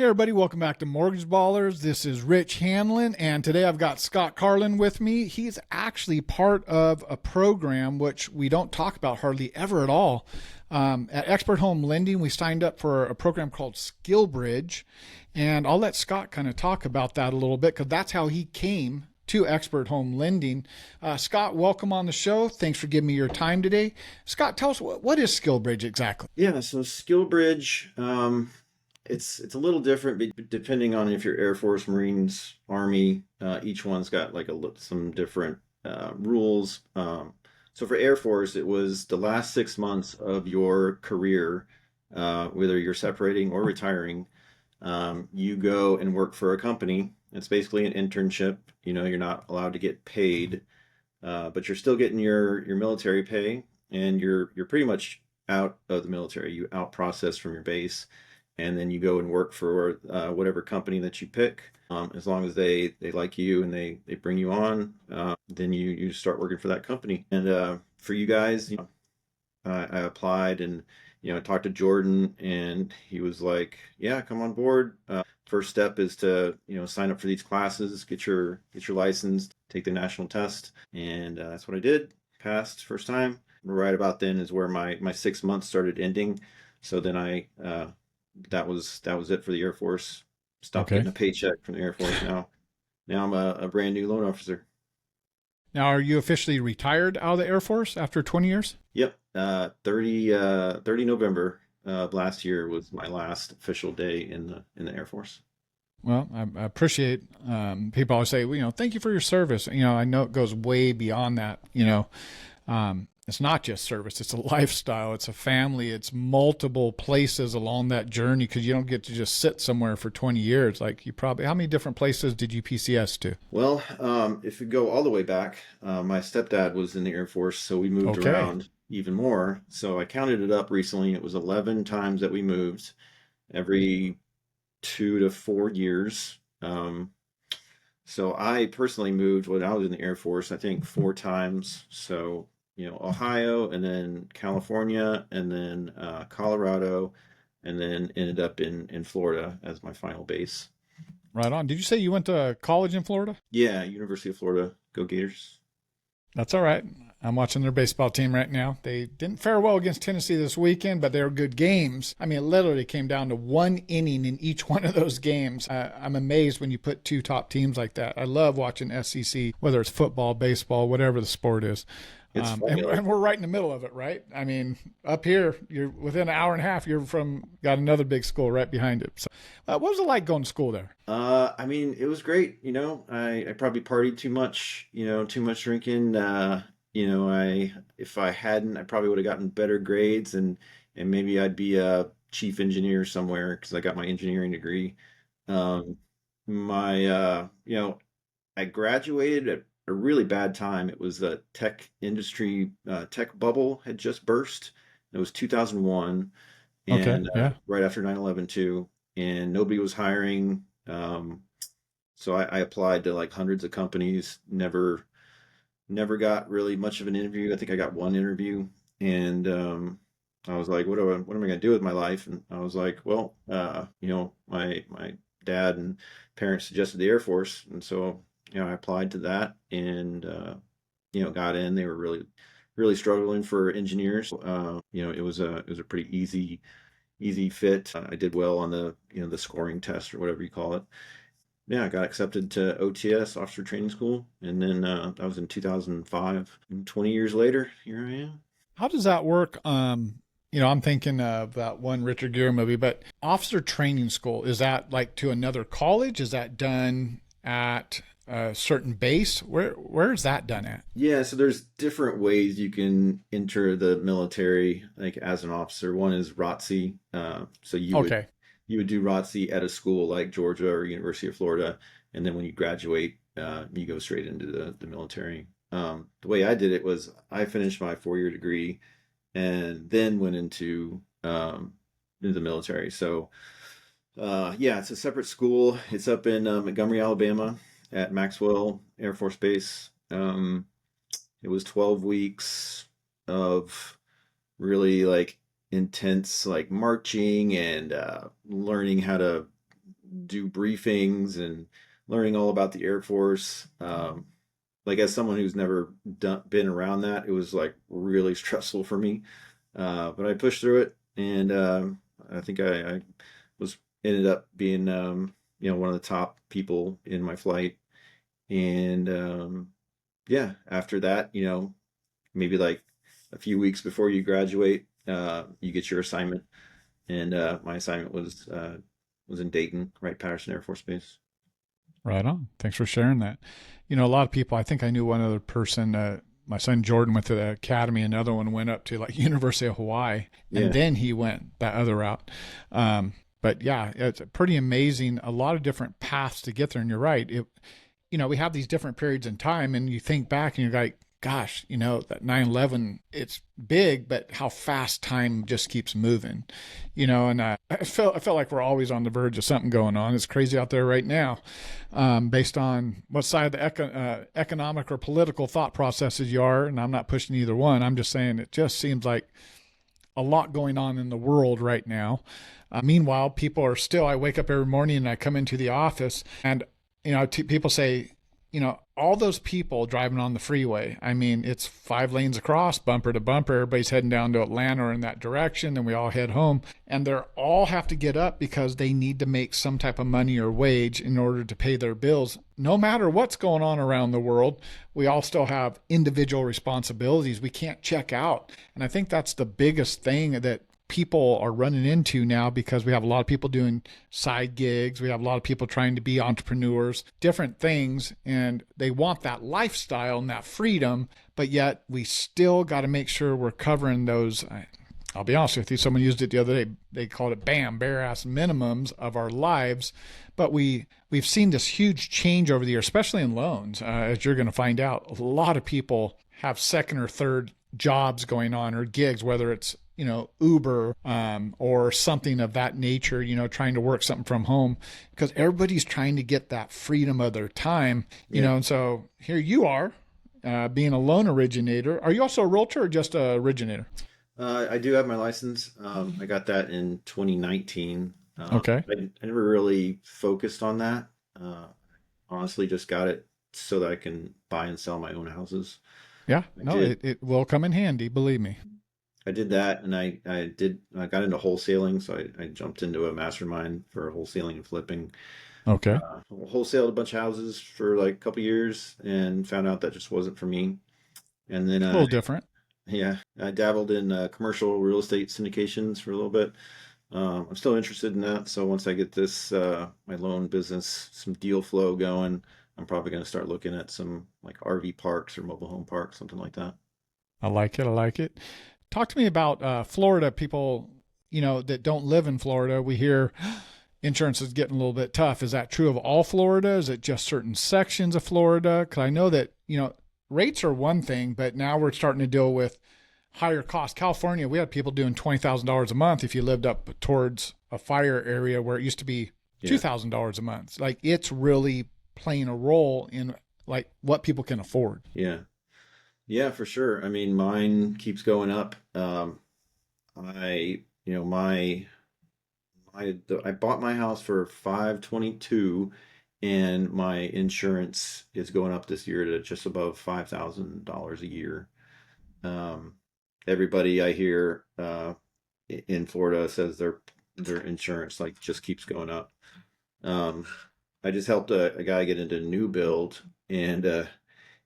Hey everybody, welcome back to Mortgage Ballers. This is Rich Hanlin, and today I've got Scott Carlin with me. He's actually part of a program which we don't talk about hardly ever at all. At Expert Home Lending, we signed up for a program called Skill Bridge, and I'll let Scott kind of talk about that a little bit because that's how he came to Expert Home Lending. Scott, welcome on the show. Thanks for giving me your time today. Scott, tell us what is Skill Bridge exactly? Yeah, so Skill Bridge, it's a little different depending on if you're Air Force, Marines, Army. Each one's got like some different rules. So for Air Force, it was the last 6 months of your career, whether you're separating or retiring. You go and work for a company. It's basically an internship. You know, you're not allowed to get paid, but you're still getting your military pay, and you're pretty much out of the military. You out process from your base, and then you go and work for whatever company that you pick. As long as they like you and they bring you on, then you start working for that company. And for you guys, I applied and talked to Jordan, and he was like, "Yeah, come on board. First step is to sign up for these classes, get your license, take the national test," and that's what I did. Passed first time. Right about then is where my 6 months started ending. So then that was it for the Air Force. Stopped Okay. getting a paycheck from the Air Force now. Now I'm a brand new loan officer. Now, are you officially retired out of the Air Force after 20 years? Yep. 30 November last year was my last official day in the Air Force. Well, I appreciate people always say, thank you for your service. I know it goes way beyond that. It's not just service, it's a lifestyle, it's a family, it's multiple places along that journey because you don't get to just sit somewhere for 20 years. Like how many different places did you PCS to? Well, if you go all the way back, my stepdad was in the Air Force, so we moved Okay. around even more. So I counted it up recently. It was 11 times that we moved every 2 to 4 years. So I personally moved when I was in the Air Force, I think 4 times. So Ohio, and then California, and then Colorado, and then ended up in Florida as my final base. Right on. Did you say you went to college in Florida? Yeah, University of Florida. Go Gators. That's all right. I'm watching their baseball team right now. They didn't fare well against Tennessee this weekend, but they were good games. I mean, it literally came down to one inning in each one of those games. I'm amazed when you put two top teams like that. I love watching SEC, whether it's football, baseball, whatever the sport is. It's And we're right in the middle of it, right? I mean, up here, you're within an hour and a half, got another big school right behind it. So, what was it like going to school there? I mean, it was great. I probably partied too much. Too much drinking. If I hadn't, I probably would have gotten better grades, and maybe I'd be a chief engineer somewhere because I got my engineering degree. Um, my I graduated at a really bad time. It was the tech industry, tech bubble had just burst. It was 2001, Okay, and yeah. right after 9/11 too, and nobody was hiring. So I applied to like hundreds of companies, never got really much of an interview. I think I got one interview, and I was like, what am I going to do with my life? And I was like, well, my dad and parents suggested the Air Force, and so I applied to that, and got in. They were really struggling for engineers. It was a pretty easy fit. I did well on the scoring test or whatever you call it. Yeah, I got accepted to OTS, Officer Training School, and then that was in 2005. And 20 years later, here I am. How does that work? I'm thinking of that one Richard Gere movie, but officer training school, is that like to another college? Is that done at a certain base? Where is that done at? Yeah, so there's different ways you can enter the military, like as an officer. One is ROTC. So Okay. you would do ROTC at a school like Georgia or University of Florida, and then when you graduate, you go straight into the military. The way I did it was I finished my 4 year degree and then went into the military. So yeah, it's a separate school. It's up in Montgomery, Alabama, at Maxwell Air Force Base. It was 12 weeks of really like intense like marching and learning how to do briefings and learning all about the Air Force. Like as someone who's never been around that, it was like really stressful for me. But I pushed through it, and I think I was ended up being one of the top people in my flight. And yeah, after that, maybe like a few weeks before you graduate, you get your assignment, and my assignment was in Dayton, Wright-Patterson Air Force Base. Right on. Thanks for sharing that. A lot of people, I think I knew one other person, my son Jordan went to the academy, another one went up to like University of Hawaii, and Yeah, then he went that other route. But yeah, it's pretty amazing. A lot of different paths to get there. And you're right. We have these different periods in time, and you think back and you're like, gosh, that 9/11, it's big, but how fast time just keeps moving, and I felt like we're always on the verge of something going on. It's crazy out there right now, based on what side of the economic or political thought processes you are. And I'm not pushing either one. I'm just saying it just seems like a lot going on in the world right now. Meanwhile, people are still, I wake up every morning and I come into the office and, people say, all those people driving on the freeway. I mean, it's 5 lanes across, bumper to bumper. Everybody's heading down to Atlanta or in that direction. Then we all head home. And they all have to get up because they need to make some type of money or wage in order to pay their bills. No matter what's going on around the world, we all still have individual responsibilities. We can't check out. And I think that's the biggest thing that people are running into now, because we have a lot of people doing side gigs. We have a lot of people trying to be entrepreneurs, different things, and they want that lifestyle and that freedom, but yet we still got to make sure we're covering those. I'll be honest with you, someone used it the other day. They called it bare ass minimums of our lives. But we've seen this huge change over the years, especially in loans. As you're going to find out, a lot of people have second or third jobs going on, or gigs, whether it's Uber, or something of that nature, trying to work something from home, because everybody's trying to get that freedom of their time, yeah. and so here you are, being a loan originator. Are you also a realtor or just a originator? I do have my license. I got that in 2019. Okay. I never really focused on that. Honestly, just got it so that I can buy and sell my own houses. Yeah, I no, did. it will come in handy, believe me. I did that, and I got into wholesaling, so I jumped into a mastermind for wholesaling and flipping. Okay. Wholesaled a bunch of houses for like a couple years, and found out that just wasn't for me. And then A little different. yeah, I dabbled in commercial real estate syndications for a little bit. I'm still interested in that, so once I get this my loan business, some deal flow going, I'm probably going to start looking at some like RV parks or mobile home parks, something like that. I like it. I like it. Talk to me about Florida. People, that don't live in Florida, we hear insurance is getting a little bit tough. Is that true of all Florida? Is it just certain sections of Florida? Because I know that, rates are one thing, but now we're starting to deal with higher costs. California, we had people doing $20,000 a month if you lived up towards a fire area where it used to be Yeah, $2,000 a month. Like, it's really playing a role in like what people can afford. yeah, yeah, for sure. I mean, mine keeps going up. I bought my house for 522, and my insurance is going up this year to just above $5,000 a year. Um, Everybody I hear in Florida says their insurance like just keeps going up. Um, I just helped a guy get into a new build, and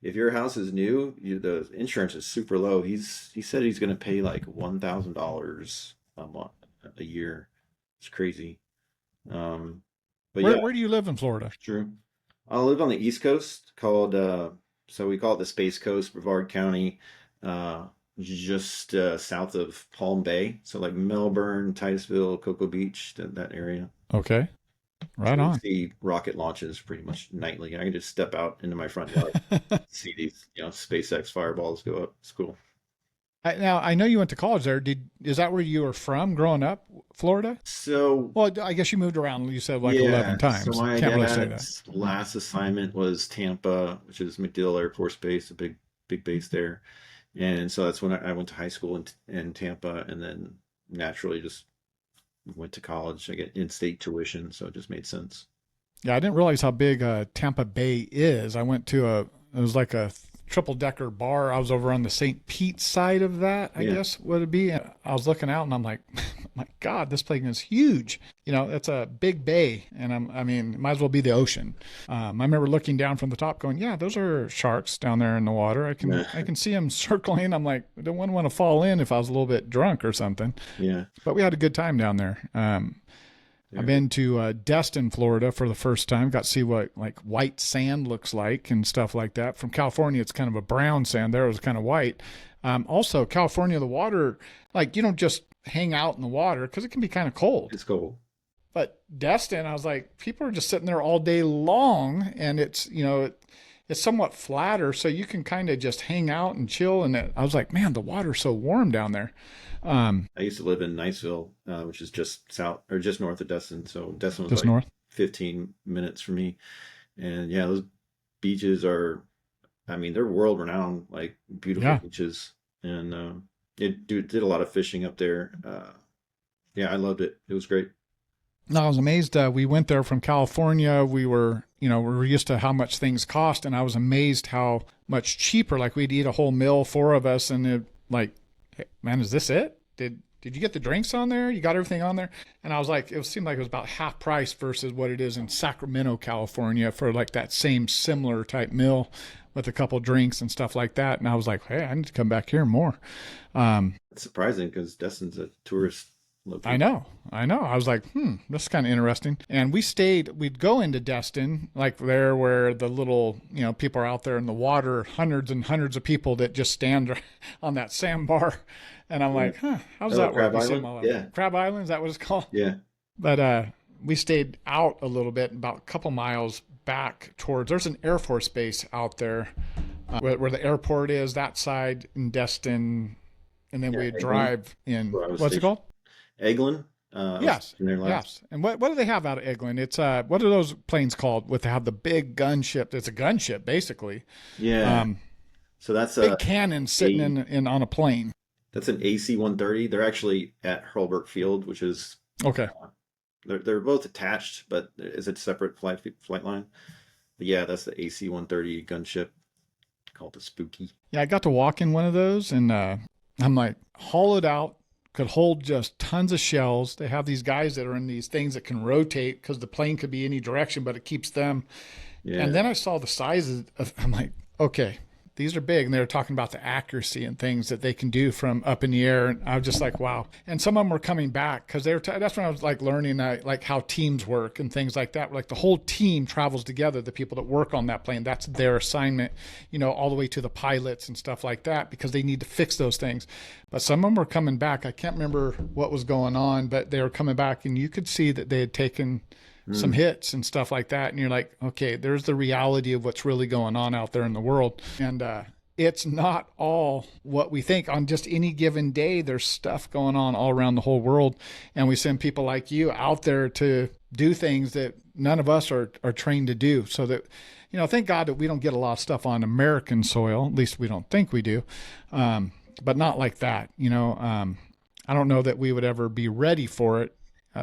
if your house is new, the insurance is super low. He said he's going to pay like $1,000 a month a year. It's crazy. Um, but Where yeah, where do you live in Florida? true. I live on the East Coast, called so we call it the Space Coast, Brevard County, uh, just south of Palm Bay. So like Melbourne, Titusville, Cocoa Beach, that area. Okay. So Right we on. see rocket launches pretty much nightly. I can just step out into my front yard, see these, SpaceX fireballs go up. It's cool. Now I know you went to college there. Is that where you were from growing up, Florida? So Well, I guess you moved around. You said like yeah, 11 so times. my Can't really say that. dad's last assignment was Tampa, which is MacDill Air Force Base, a big base there. And so that's when I went to high school in Tampa, and then naturally just went to college. I get in-state tuition, so it just made sense. Yeah, I didn't realize how big Tampa Bay is. I went to it was like a triple decker bar. I was over on the St. Pete side of that, I Yeah, guess would it be. And I was looking out and I'm like, my God, this place is huge. You know, it's a big bay, and I mean, it might as well be the ocean. I remember looking down from the top, going, "Yeah, those are sharks down there in the water. yeah, I can see them circling." I'm like, I don't want to fall in if I was a little bit drunk or something. yeah. But we had a good time down there. I've There. been to Destin, Florida for the first time. Got to see what like white sand looks like and stuff like that. From California, it's kind of a brown sand. There it was kind of white. Also, California, the water, like you don't just hang out in the water because it can be kind of cold. It's cool. But Destin, I was like, people are just sitting there all day long, and it's somewhat flatter, so you can kind of just hang out and chill. And I was like, man, the water's so warm down there. I used to live in Niceville, which is just south or just north of Destin. So Destin was Just like north. 15 minutes from me. And yeah, those beaches are, I mean, they're world renowned, like beautiful Yeah. beaches. And did a lot of fishing up there. Yeah, I loved it. It was great. No, I was amazed. We went there from California. We were used to how much things cost, and I was amazed how much cheaper. Like we'd eat a whole meal, four of us, and like, hey, man, is this it? Did you get the drinks on there? You got everything on there? And I was like, it seemed like it was about half price versus what it is in Sacramento, California, for like that same similar type meal with a couple drinks and stuff like that. And I was like, hey, I need to come back here more. It's surprising because Destin's a tourist I location. know. I know. I was like, this is kind of interesting. And we'd go into Destin, like there where the little, people are out there in the water, hundreds and hundreds of people that just stand on that sandbar. And I'm Yeah. like, how does Oh, that work? Crab You see them Island? all Yeah. Crab Island, is that what it's called? Yeah. But we stayed out a little bit, about a couple miles back there's an Air Force base out there where the airport is, that side in Destin. And then Yeah. we'd Eglin, drive in, where I was what's it stationed. called? Eglin. I was Yes, in there last. yes. And what do they have out of Eglin? It's what are those planes called? With have the big gunship. It's a gunship basically. Yeah. Um, So that's big cannon sitting a in on a plane. that's an AC-130. They're actually at Hurlburt Field, which is Okay. they're both attached, but it's a separate flight line. But yeah, that's the AC-130 gunship called the Spooky. Yeah, I got to walk in one of those, and I'm like hollowed out, could hold just tons of shells. They have these guys that are in these things that can rotate because the plane could be any direction, but it keeps them. Yeah. And then I saw the sizes of, I'm like, okay, these are big. And they were talking about the accuracy and things that they can do from up in the air. And I was just like, wow. And some of them were coming back because that's when I was like learning like how teams work and things like that. Like the whole team travels together, the people that work on that plane, that's their assignment, all the way to the pilots and stuff like that, because they need to fix those things. But some of them were coming back. I can't remember what was going on, but they were coming back, and you could see that they had taken some hits and stuff like that. And you're like, okay, there's the reality of what's really going on out there in the world. And it's not all what we think. On just any given day, there's stuff going on all around the whole world. And we send people like you out there to do things that none of us are trained to do. So that, thank God that we don't get a lot of stuff on American soil. At least we don't think we do. But not like that. I don't know that we would ever be ready for it.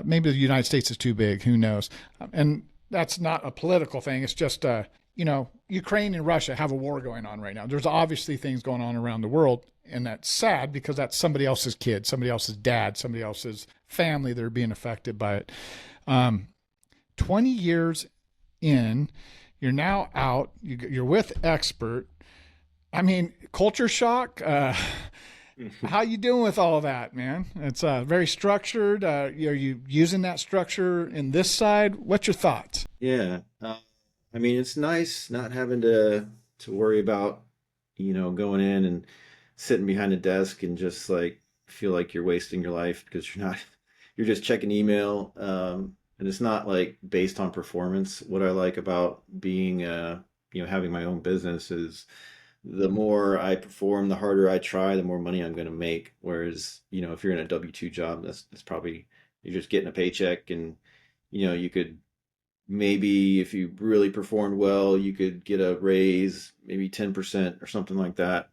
Maybe the United States is too big. Who knows? And that's not a political thing. It's just, Ukraine and Russia have a war going on right now. There's obviously things going on around the world. And that's sad because that's somebody else's kid, somebody else's dad, somebody else's family that are being affected by it. 20 years in, you're now out. You're with Expert. I mean, culture shock. How you doing with all of that, man? It's very structured. Are you using that structure in this side? What's your thoughts? Yeah. I mean, it's nice not having to worry about, going in and sitting behind a desk and just like feel like you're wasting your life because you're just checking email. And it's not like based on performance. What I like about being, having my own business is the more I perform, the harder I try, the more money I'm going to make. Whereas, if you're in a W-2 job, that's probably, you're just getting a paycheck, and, you could maybe, if you really performed well, you could get a raise, maybe 10% or something like that.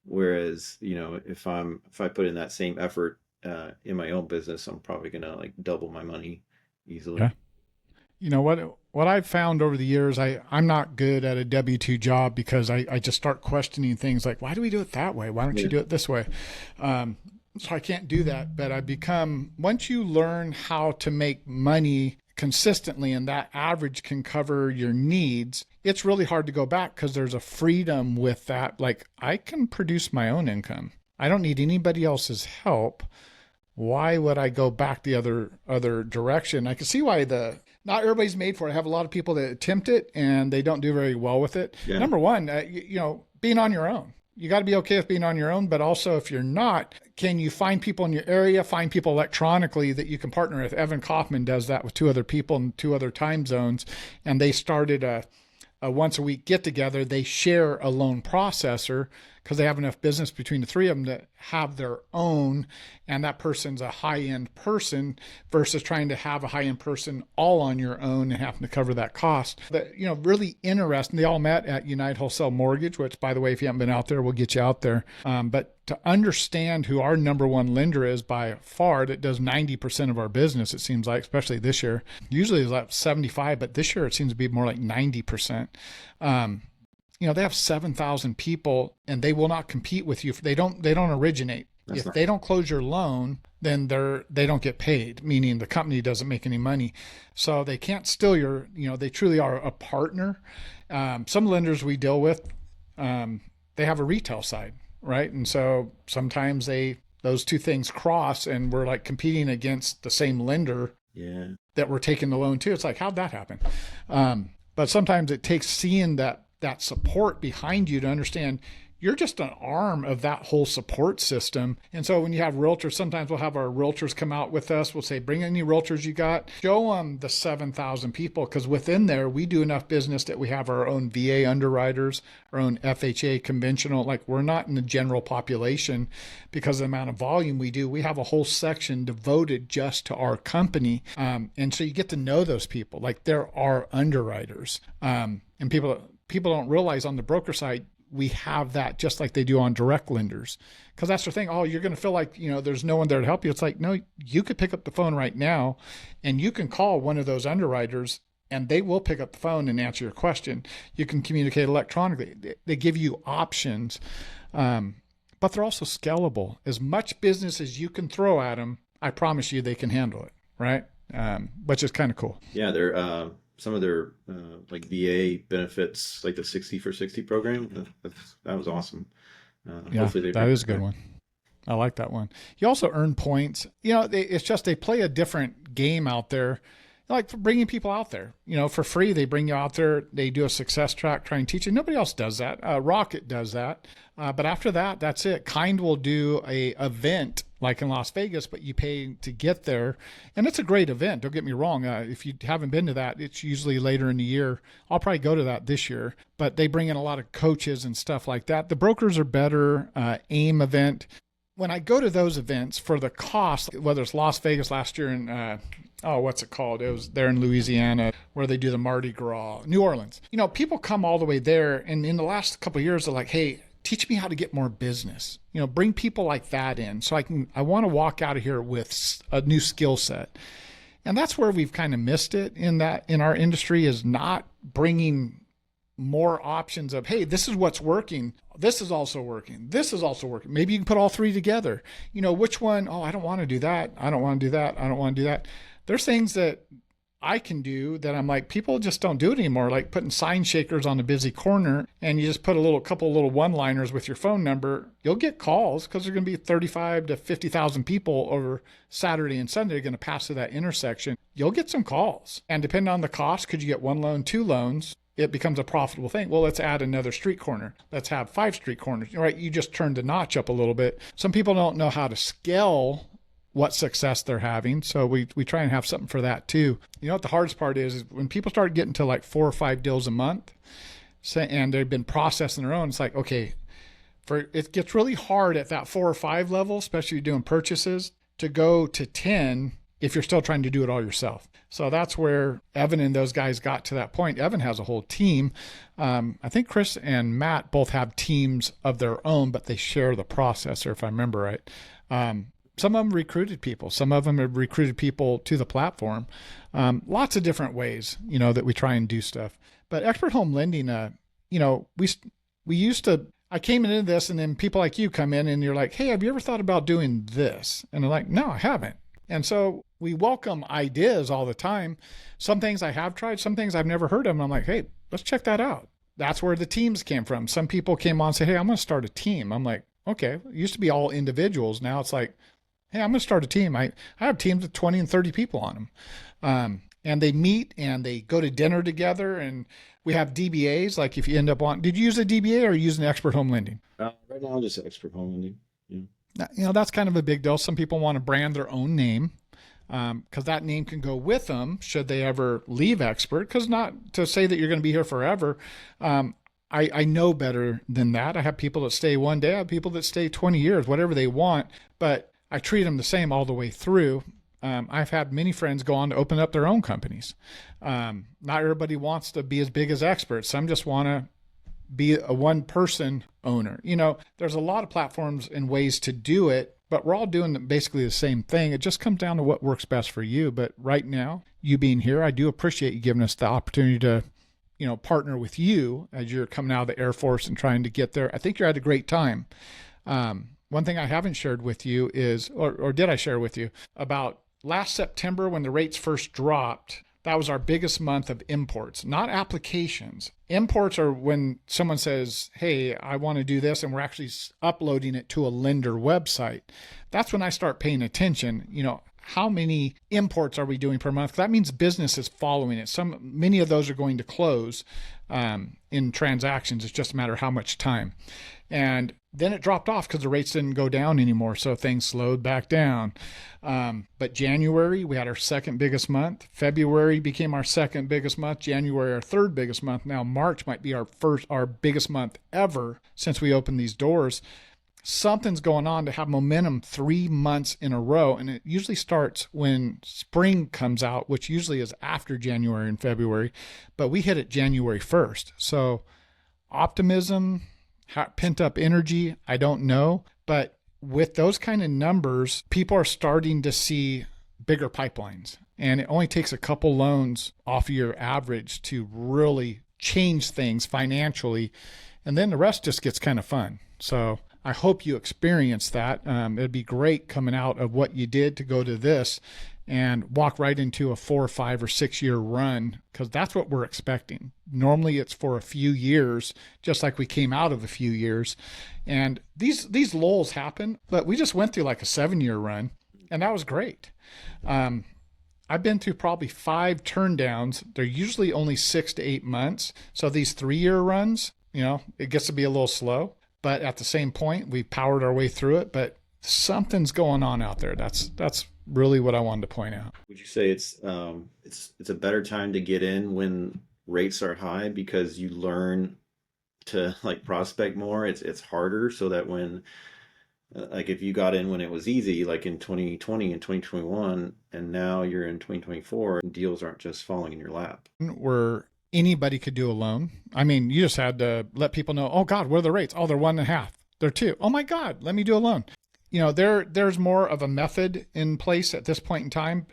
Whereas, if I put in that same effort, in my own business, I'm probably gonna like double my money easily. Yeah. You know what I've found over the years, I'm not good at a W-2 job because I just start questioning things like, why do we do it that way? Why don't you Yeah. do it this way? So I can't do that. But I become, once you learn how to make money consistently and that average can cover your needs, it's really hard to go back because there's a freedom with that. Like I can produce my own income. I don't need anybody else's help. Why would I go back the other direction? I can see why not everybody's made for it. I have a lot of people that attempt it and they don't do very well with it. Yeah. Number one, being on your own. You got to be okay with being on your own, but also if you're not, can you find people in your area, find people electronically that you can partner with? Evan Kaufman does that with two other people in two other time zones, and they started a once a week get together. They share a loan processor because they have enough business between the three of them to have their own, and that person's a high-end person versus trying to have a high-end person all on your own and having to cover that cost. But, really interesting. They all met at United Wholesale Mortgage, which, by the way, if you haven't been out there, we'll get you out there. But to understand who our number one lender is by far, that does 90% of our business, it seems like, especially this year. Usually it's like 75, but this year it seems to be more like 90%. They have 7,000 people and they will not compete with you. They don't originate. If they don't close your loan, then they don't get paid, meaning the company doesn't make any money. So they can't steal they truly are a partner. Some lenders we deal with, they have a retail side, right? And so sometimes those two things cross and we're like competing against the same lender that we're taking the loan to. It's like, how'd that happen? But sometimes it takes seeing that support behind you to understand you're just an arm of that whole support system. And so when you have realtors, sometimes we'll have our realtors come out with us. We'll say, bring any realtors you got, show them the 7,000 people. Because within there, we do enough business that we have our own VA underwriters, our own FHA conventional. Like we're not in the general population because of the amount of volume we do. We have a whole section devoted just to our company. And so you get to know those people. Like there are underwriters. And people don't realize on the broker side, we have that just like they do on direct lenders. Because that's the thing. Oh, you're going to feel like, there's no one there to help you. It's like, no, you could pick up the phone right now and you can call one of those underwriters and they will pick up the phone and answer your question. You can communicate electronically. They give you options, but they're also scalable. As much business as you can throw at them, I promise you they can handle it, right? Which is kind of cool. Yeah, they're some of their like VA benefits, like the 60 for 60 program. That was awesome. Yeah, that is a good one. I like that one. You also earn points. It's just they play a different game out there. Like for bringing people out there, for free. They bring you out there. They do a success track, try and teach you. Nobody else does that. Rocket does that. But after that, that's it. Kind will do a event like in Las Vegas, but you pay to get there. And it's a great event. Don't get me wrong. If you haven't been to that, it's usually later in the year. I'll probably go to that this year. But they bring in a lot of coaches and stuff like that. The brokers are better. AIM event. When I go to those events for the cost, whether it's Las Vegas last year and what's it called? It was there in Louisiana where they do the Mardi Gras, New Orleans. People come all the way there. And in the last couple of years, they're like, hey, teach me how to get more business. Bring people like that in so I want to walk out of here with a new skill set. And that's where we've kind of missed it in our industry is not bringing more options of, hey, this is what's working. This is also working. This is also working. Maybe you can put all three together. Which one? Oh, I don't want to do that. I don't want to do that. I don't want to do that. There's things that I can do that I'm like, people just don't do it anymore. Like putting sign shakers on a busy corner and you just put a couple little one-liners with your phone number. You'll get calls because there's going to be 35 to 50,000 people over Saturday and Sunday going to pass through that intersection. You'll get some calls. And depending on the cost, could you get one loan, two loans? It becomes a profitable thing. Well, let's add another street corner. Let's have 5 street corners, right? You just turn the notch up a little bit. Some people don't know how to scale what success they're having. So we try and have something for that too. What the hardest part is when people start getting to like 4 or 5 deals a month and they've been processing their own, it's like, okay, it gets really hard at that 4 or 5 level, especially if you're doing purchases, to go to 10 if you're still trying to do it all yourself. So that's where Evan and those guys got to that point. Evan has a whole team. I think Chris and Matt both have teams of their own, but they share the processor, if I remember right. Some of them recruited people. Some of them have recruited people to the platform. Lots of different ways, that we try and do stuff. But expert home lending, we used to, I came into this and then people like you come in and you're like, hey, have you ever thought about doing this? And they're like, no, I haven't. And so we welcome ideas all the time. Some things I have tried, some things I've never heard of. And I'm like, hey, let's check that out. That's where the teams came from. Some people came on and said, hey, I'm going to start a team. I'm like, okay, it used to be all individuals. Now it's like, hey, I'm going to start a team. I have teams with 20 and 30 people on them. And they meet and they go to dinner together. And we have DBAs. Like if you end up on, did you use a DBA or using expert home lending? Right now, just expert home lending. Yeah. That's kind of a big deal. Some people want to brand their own name because that name can go with them should they ever leave expert. Because not to say that you're going to be here forever. I know better than that. I have people that stay one day. I have people that stay 20 years, whatever they want. But I treat them the same all the way through. I've had many friends go on to open up their own companies. Not everybody wants to be as big as experts. Some just want to be a one-person owner. There's a lot of platforms and ways to do it, but we're all doing basically the same thing. It just comes down to what works best for you. But right now, you being here, I do appreciate you giving us the opportunity to, partner with you as you're coming out of the Air Force and trying to get there. I think you're at a great time. One thing I haven't shared with you is, or did I share with you, about last September when the rates first dropped, that was our biggest month of imports, not applications. Imports are when someone says, hey, I want to do this, and we're actually uploading it to a lender website. That's when I start paying attention. How many imports are we doing per month? That means business is following it. Many of those are going to close in transactions. It's just a matter of how much time. And then it dropped off because the rates didn't go down anymore. So things slowed back down. But January, we had our second biggest month. February became our second biggest month. January, our third biggest month. Now March might be our biggest month ever since we opened these doors. Something's going on to have momentum 3 months in a row. And it usually starts when spring comes out, which usually is after January and February. But we hit it January 1st. So optimism, pent up energy, I don't know. But with those kind of numbers, people are starting to see bigger pipelines. And it only takes a couple loans off of your average to really change things financially. And then the rest just gets kind of fun. So I hope you experience that. It'd be great coming out of what you did to go to this and walk right into a 4 or 5 or 6 year run, because that's what we're expecting. Normally it's for a few years, just like we came out of a few years. And these lulls happen, but we just went through like a 7-year run, and that was great. I've been through probably 5 turndowns. They're usually only 6 to 8 months. So these 3-year runs, it gets to be a little slow. But at the same point, we powered our way through it. But something's going on out there. That's really what I wanted to point out. Would you say it's a better time to get in when rates are high because you learn to prospect more? It's harder, so that when if you got in when it was easy, like in 2020 and 2021, and now you're in 2024, deals aren't just falling in your lap. Where anybody could do a loan. I mean, you just had to let people know, oh God, what are the rates? Oh, they're 1.5. They're 2. Oh my God, let me do a loan. There's more of a method in place at this point in time.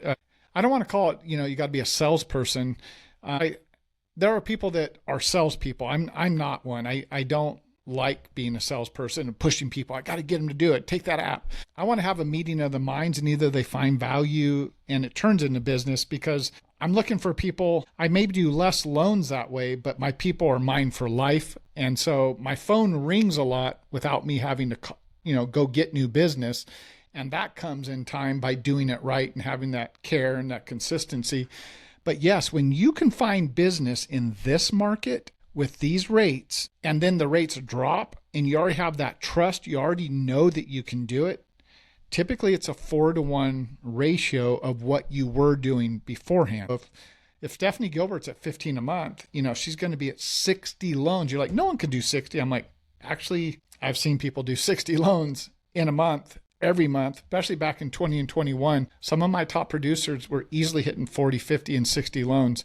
I don't want to call it, you got to be a salesperson. There are people that are salespeople. I'm not one. I don't like being a salesperson and pushing people. I got to get them to do it. Take that app. I want to have a meeting of the minds, and either they find value and it turns into business, because I'm looking for people. I may do less loans that way, but my people are mine for life. And so my phone rings a lot without me having to, go get new business. And that comes in time by doing it right and having that care and that consistency. But yes, when you can find business in this market with these rates, and then the rates drop and you already have that trust, you already know that you can do it. Typically it's a 4-to-1 ratio of what you were doing beforehand. If Stephanie Gilbert's at 15 a month, she's going to be at 60 loans. You're like, no one can do 60. I'm like, actually, I've seen people do 60 loans in a month, every month, especially back in 20 and 21. Some of my top producers were easily hitting 40, 50, and 60 loans.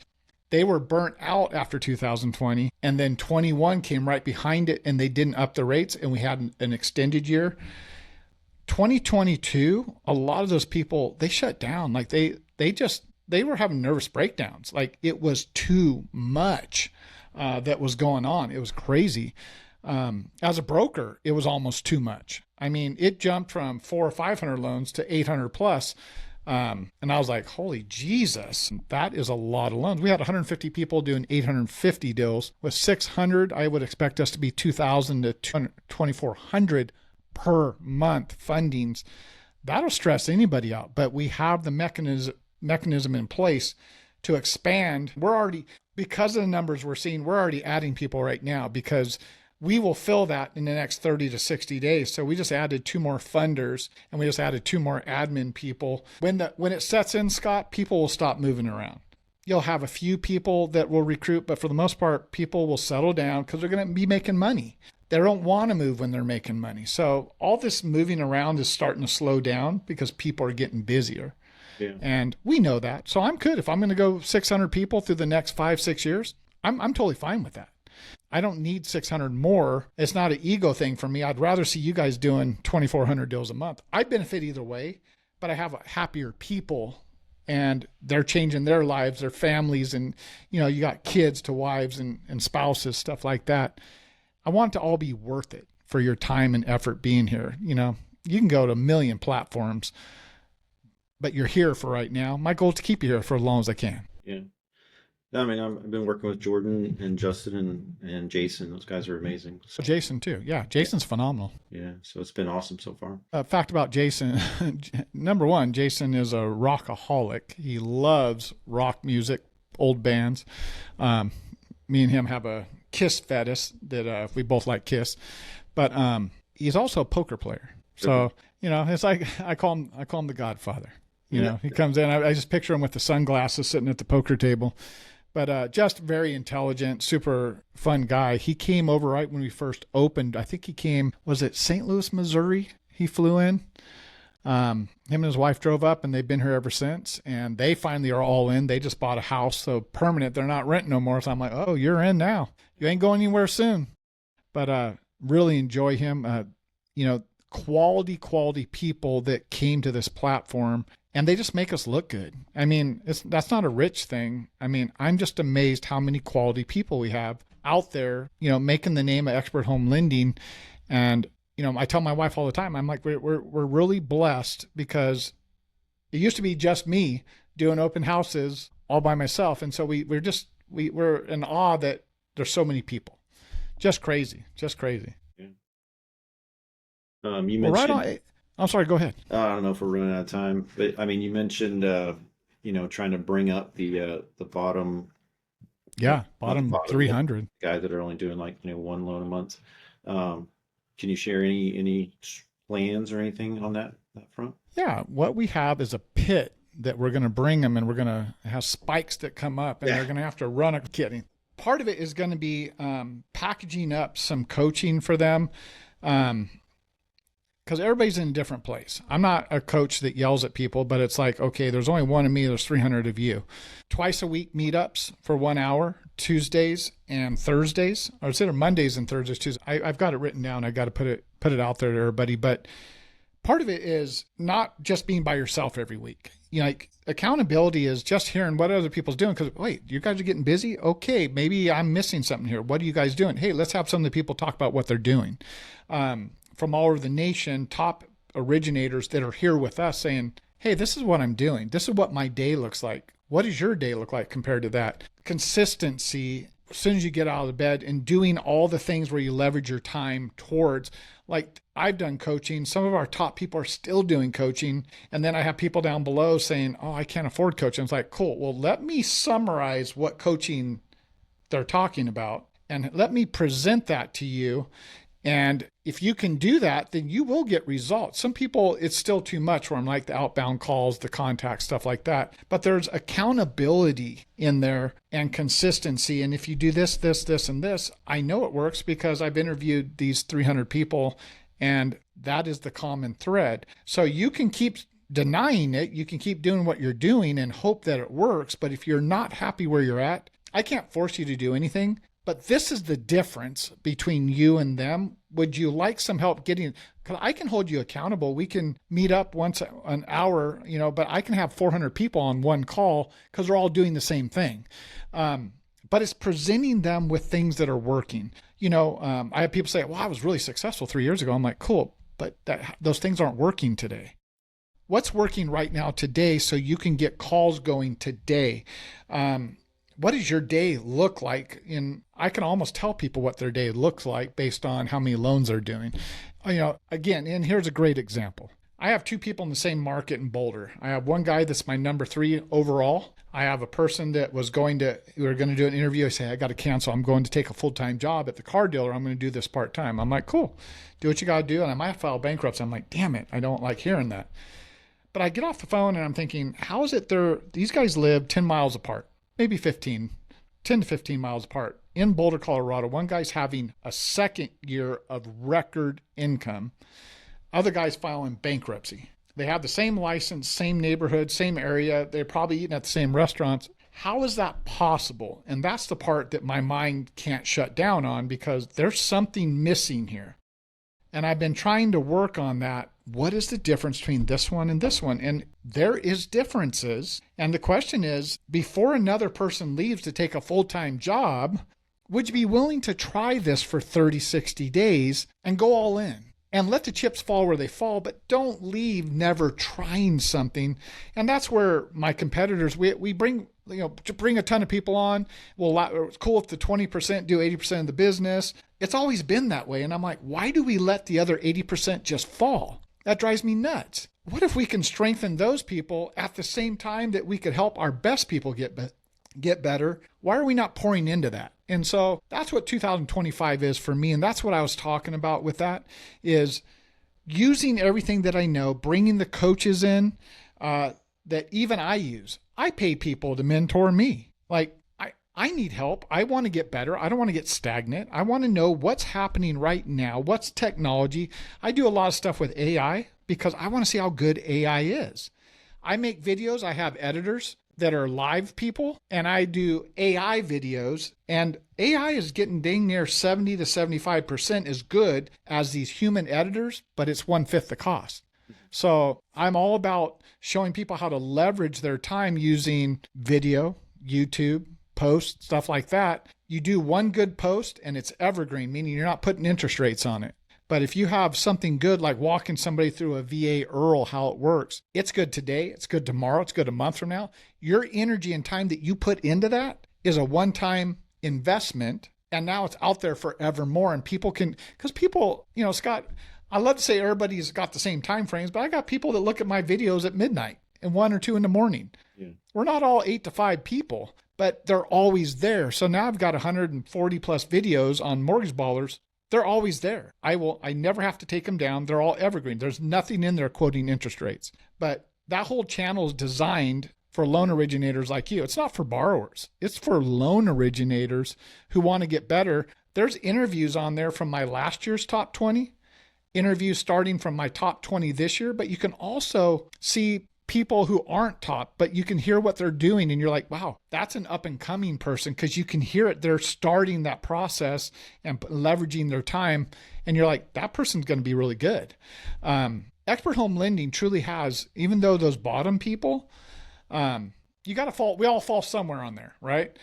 They were burnt out after 2020, and then 21 came right behind it, and they didn't up the rates, and we had an extended year. 2022, a lot of those people, they shut down. Like they were having nervous breakdowns. Like it was too much that was going on. It was crazy. As a broker, it was almost too much. I mean, it jumped from 400 or 500 loans to 800 plus. And I was like, holy Jesus, that is a lot of loans. We had 150 people doing 850 deals. With 600, I would expect us to be 2,000 to 2,400 per month fundings. That'll stress anybody out, but we have the mechanism in place to expand. We're already, because of the numbers we're seeing, we're already adding people right now because we will fill that in the next 30 to 60 days. So we just added 2 more funders and we just added 2 more admin people. When it sets in, Scott, people will stop moving around. You'll have a few people that will recruit, but for the most part, people will settle down because they're going to be making money. They don't want to move when they're making money. So all this moving around is starting to slow down because people are getting busier. Yeah. And we know that. So I'm good. If I'm going to go 600 people through the next 5-6 years, I'm totally fine with that. I don't need 600 more. It's not an ego thing for me. I'd rather see you guys doing 2,400 deals a month. I benefit either way, but I have happier people and they're changing their lives, their families, and you got kids to wives and spouses, stuff like that. I want it to all be worth it for your time and effort being here. You can go to a million platforms, but you're here for right now. My goal is to keep you here for as long as I can. Yeah. I mean, I've been working with Jordan and Justin and Jason. Those guys are amazing. So, Jason too. Yeah. Jason's phenomenal. Yeah. So it's been awesome so far. Fact about Jason, number one, Jason is a rockaholic. He loves rock music, old bands. Me and him have a Kiss fetish that we both like Kiss, but he's also a poker player. So, it's like, I call him the Godfather. He comes in, I just picture him with the sunglasses sitting at the poker table. But just very intelligent, super fun guy. He came over right when we first opened. I think he came, was it St. Louis, Missouri? He flew in. Him and his wife drove up, and they've been here ever since. And they finally are all in. They just bought a house, so permanent. They're not renting no more. So I'm like, oh, you're in now. You ain't going anywhere soon. But really enjoy him. Quality people that came to this platform. And they just make us look good. I mean, that's not a rich thing. I mean, I'm just amazed how many quality people we have out there, making the name of Expert Home Lending. And, I tell my wife all the time, I'm like, we're really blessed because it used to be just me doing open houses all by myself. And so we're in awe that there's so many people. Just crazy. Yeah. You mentioned... I'm sorry, go ahead. I don't know if we're running out of time, but I mean, you mentioned, trying to bring up the bottom. Yeah, bottom 300 guys that are only doing one loan a month. Can you share any plans or anything on that front? Yeah, what we have is a pit that we're going to bring them, and we're going to have spikes that come up, and they're going to have to run. Kidding. Part of it is going to be packaging up some coaching for them. Because everybody's in a different place. I'm not a coach that yells at people, but it's like, okay, there's only one of me, there's 300 of you. Twice a week meetups for 1 hour, Tuesdays and Thursdays, or it's either Mondays and Thursdays, Tuesdays. I've got it written down. I got to put it out there to everybody. But part of it is not just being by yourself every week. Accountability is just hearing what other people's doing. Because wait, you guys are getting busy. Okay, maybe I'm missing something here. What are you guys doing? Hey, let's have some of the people talk about what they're doing. From all over the nation, top originators that are here with us saying, hey, this is what I'm doing. This is what my day looks like. What does your day look like compared to that? Consistency, as soon as you get out of bed and doing all the things where you leverage your time towards, like I've done coaching. Some of our top people are still doing coaching. And then I have people down below saying, oh, I can't afford coaching. It's like, cool. Well, let me summarize what coaching they're talking about and let me present that to you. And if you can do that, then you will get results. Some people, it's still too much where I'm like the outbound calls, the contact, stuff like that. But there's accountability in there and consistency. And if you do this, and this, I know it works because I've interviewed these 300 people and that is the common thread. So you can keep denying it. You can keep doing what you're doing and hope that it works. But if you're not happy where you're at, I can't force you to do anything. But this is the difference between you and them. would you like some help getting, because I can hold you accountable. We can meet up once an hour, but I can have 400 people on one call because they're all doing the same thing. But it's presenting them with things that are working. I have people say, well, I was really successful 3 years ago. I'm like, cool, but those things aren't working today. What's working right now today so you can get calls going today? What does your day look like? And I can almost tell people what their day looks like based on how many loans they're doing. Again, and here's a great example. I have two people in the same market in Boulder. I have one guy that's my number 3 overall. I have a person that we were going to do an interview. I say, I got to cancel. I'm going to take a full-time job at the car dealer. I'm going to do this part-time. I'm like, cool, do what you got to do. And I might file bankruptcy. I'm like, damn it, I don't like hearing that. But I get off the phone and I'm thinking, how is it these guys live 10 miles apart, maybe 10 to 15 miles apart in Boulder, Colorado. One guy's having a second year of record income. Other guy's filing bankruptcy. They have the same license, same neighborhood, same area. They're probably eating at the same restaurants. How is that possible? And that's the part that my mind can't shut down on, because there's something missing here. And I've been trying to work on that. What is the difference between this one and this one? And there is differences. And the question is, before another person leaves to take a full-time job, would you be willing to try this for 30, 60 days and go all in? And let the chips fall where they fall, but don't leave never trying something. And that's where my competitors, we bring, to bring a ton of people on. Well, it's cool if the 20% do 80% of the business. It's always been that way. And I'm like, why do we let the other 80% just fall? That drives me nuts. What if we can strengthen those people at the same time that we could help our best people get better? Why are we not pouring into that? And so that's what 2025 is for me. And that's what I was talking about with that, is using everything that I know, bringing the coaches in that even I use. I pay people to mentor me. Like, I need help. I want to get better. I don't want to get stagnant. I want to know what's happening right now. What's technology? I do a lot of stuff with AI because I want to see how good AI is. I make videos. I have editors that are live people, and I do AI videos, and AI is getting dang near 70 to 75% as good as these human editors, but it's 1/5 the cost. So I'm all about showing people how to leverage their time using video, YouTube, posts, stuff like that. You do one good post and it's evergreen, meaning you're not putting interest rates on it. But if you have something good, like walking somebody through a VA IRRRL, how it works, it's good today, it's good tomorrow, it's good a month from now. Your energy and time that you put into that is a one-time investment, and now it's out there forevermore. And people can, because people, Scott, I love to say everybody's got the same time frames, but I got people that look at my videos at midnight and 1 or 2 in the morning. Yeah. We're not all 8 to 5 people, but they're always there. So now I've got 140 plus videos on Mortgage Ballers. They're always there. I never have to take them down. They're all evergreen. There's nothing in there quoting interest rates. But that whole channel is designed for loan originators like you. It's not for borrowers. It's for loan originators who want to get better. There's interviews on there from my last year's top 20, interviews starting from my top 20 this year, but you can also see people who aren't top, but you can hear what they're doing, and you're like, wow, that's an up and coming person, because you can hear it. They're starting that process and leveraging their time, and you're like, that person's going to be really good. Expert Home Lending truly has, even though those bottom people, you got to fall. We all fall somewhere on there, right?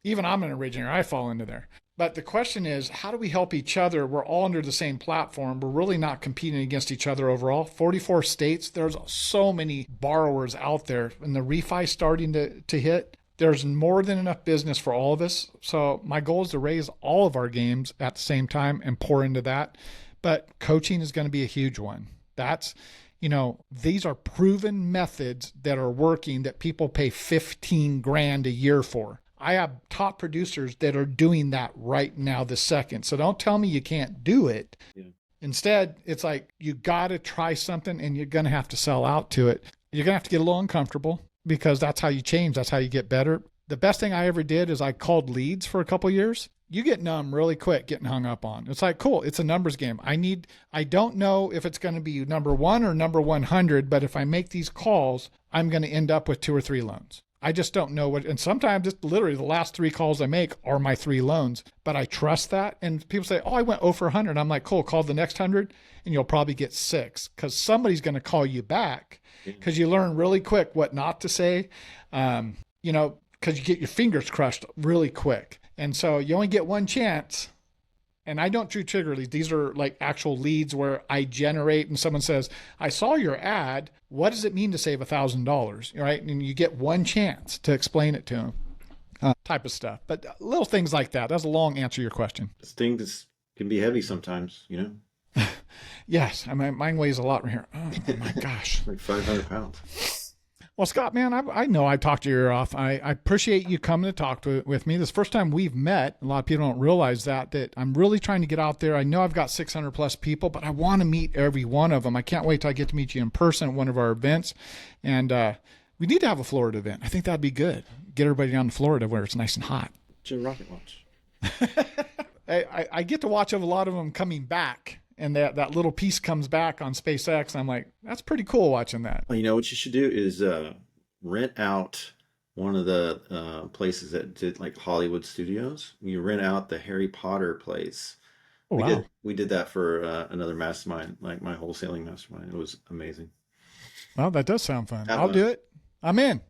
Even I'm an originator. I fall into there. But the question is, how do we help each other? We're all under the same platform. We're really not competing against each other overall. 44 states, there's so many borrowers out there, and the refi starting to hit. There's more than enough business for all of us. So my goal is to raise all of our games at the same time and pour into that. But coaching is going to be a huge one. That's, these are proven methods that are working, that people pay $15,000 a year for. I have top producers that are doing that right now this second. So don't tell me you can't do it. Yeah. Instead, it's like, you got to try something, and you're going to have to sell out to it. You're going to have to get a little uncomfortable, because that's how you change. That's how you get better. The best thing I ever did is I called leads for a couple of years. You get numb really quick getting hung up on. It's like, cool, it's a numbers game. I don't know if it's going to be number 1 or number 100, but if I make these calls, I'm going to end up with 2 or 3 loans. I just don't know what, and sometimes it's literally the last 3 calls I make are my 3 loans, but I trust that. And people say, oh, I went 0 for 100. I'm like, cool, call the next 100 and you'll probably get 6 because somebody's going to call you back because you learn really quick what not to say, because you get your fingers crushed really quick. And so you only get one chance. And I don't do trigger leads. These are like actual leads where I generate and someone says, I saw your ad. What does it mean to save $1,000? Right? And you get one chance to explain it to them, type of stuff. But little things like that. That's a long answer to your question. This thing that can be heavy sometimes, Yes. I mean, mine weighs a lot right here. Oh my gosh. Like 500 pounds. Well, Scott, man, I know I talked your ear off. I appreciate you coming to talk with me. This is the first time we've met. A lot of people don't realize that I'm really trying to get out there. I know I've got 600 plus people, but I want to meet every one of them. I can't wait till I get to meet you in person at one of our events. And we need to have a Florida event. I think that'd be good. Get everybody down to Florida where it's nice and hot. It's a rocket launch. I get to watch a lot of them coming back. And that little piece comes back on SpaceX. I'm like, that's pretty cool watching that. Well, what you should do is rent out one of the places that did like Hollywood studios. You rent out the Harry Potter place. Oh, wow. We did that for another mastermind, like my wholesaling mastermind. It was amazing. Well, that does sound fun. I'll do it. I'm in.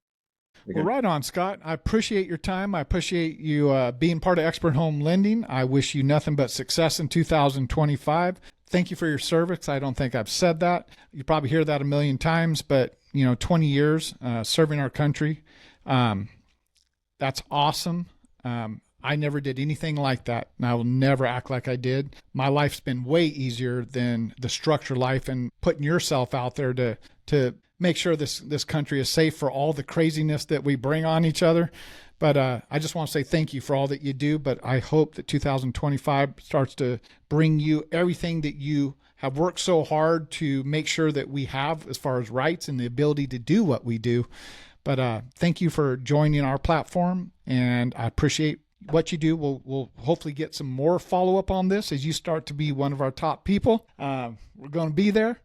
Okay. Well, right on, Scott. I appreciate your time. I appreciate you being part of Expert Home Lending. I wish you nothing but success in 2025. Thank you for your service. I don't think I've said that. You probably hear that a million times, but 20 years serving our country. That's awesome. I never did anything like that, and I will never act like I did. My life's been way easier than the structured life and putting yourself out there to make sure this country is safe for all the craziness that we bring on each other. But I just want to say thank you for all that you do. But I hope that 2025 starts to bring you everything that you have worked so hard to make sure that we have as far as rights and the ability to do what we do. But thank you for joining our platform, and I appreciate what you do. We'll hopefully get some more follow-up on this as you start to be one of our top people. We're going to be there,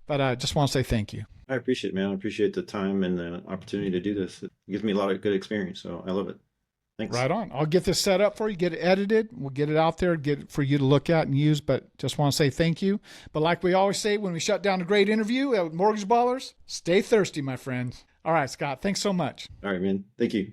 but I just want to say thank you. I appreciate it, man. I appreciate the time and the opportunity to do this. It gives me a lot of good experience, so I love it. Thanks. Right on. I'll get this set up for you, get it edited. We'll get it out there, get it for you to look at and use, but just want to say thank you. But like we always say when we shut down a great interview at Mortgage Ballers, stay thirsty, my friends. All right, Scott, thanks so much. All right, man. Thank you.